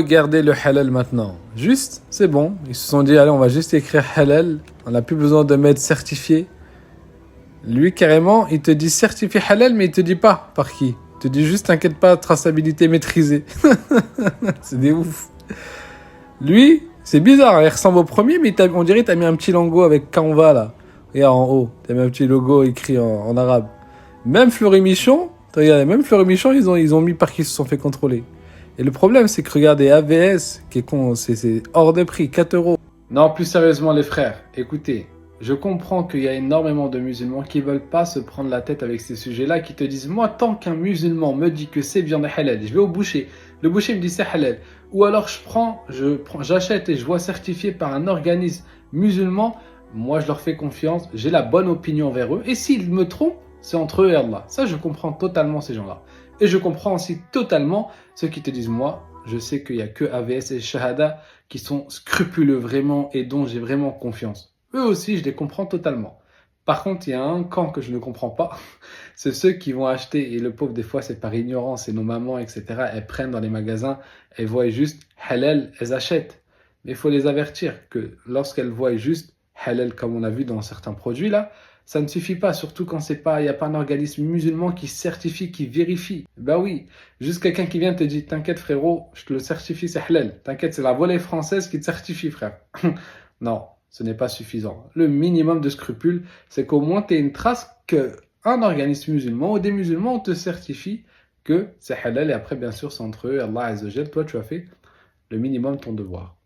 regarder le halal maintenant. Juste, c'est bon. Ils se sont dit, allez, on va juste écrire halal. On n'a plus besoin de mettre certifié. Lui, carrément, il te dit certifié halal, mais il te dit pas par qui. Il te dit juste, t'inquiète pas, traçabilité maîtrisée. C'est des ouf. Lui, c'est bizarre, il ressemble au premier, mais on dirait que t'as mis un petit logo avec Canva, là. Regarde, en haut, t'as mis un petit logo écrit en arabe. Même Fleury Michon, même Fleury Michon, ils ont mis par qui ils se sont fait contrôler. Et le problème, c'est que regardez, AVS, qui est con, c'est hors de prix, 4 euros. Non, plus sérieusement, les frères, écoutez, je comprends qu'il y a énormément de musulmans qui veulent pas se prendre la tête avec ces sujets-là, qui te disent, moi, tant qu'un musulman me dit que c'est viande halal, je vais au boucher, le boucher me dit c'est halal. Ou alors j'achète et je vois certifié par un organisme musulman, moi je leur fais confiance, j'ai la bonne opinion vers eux, et s'ils me trompent, c'est entre eux et Allah. Ça, je comprends totalement ces gens-là. Et je comprends aussi totalement ceux qui te disent, moi, je sais qu'il n'y a que AVS et Shahada qui sont scrupuleux vraiment et dont j'ai vraiment confiance. Eux aussi, je les comprends totalement. Par contre, il y a un camp que je ne comprends pas, c'est ceux qui vont acheter, et le pauvre, des fois, c'est par ignorance, et nos mamans, etc., elles prennent dans les magasins, elles voient juste halal, elles achètent. Mais il faut les avertir que lorsqu'elles voient juste halal, comme on a vu dans certains produits là, ça ne suffit pas, surtout quand il n'y a pas un organisme musulman qui certifie, qui vérifie. Bah oui, juste quelqu'un qui vient te dit, t'inquiète frérot, je te le certifie, c'est halal. T'inquiète, c'est la volée française qui te certifie, frère. Non, ce n'est pas suffisant. Le minimum de scrupule, c'est qu'au moins tu aies une trace qu'un organisme musulman ou des musulmans te certifie que c'est halal, et après bien sûr c'est entre eux, Allah Azza wa Jal, toi tu as fait le minimum de ton devoir.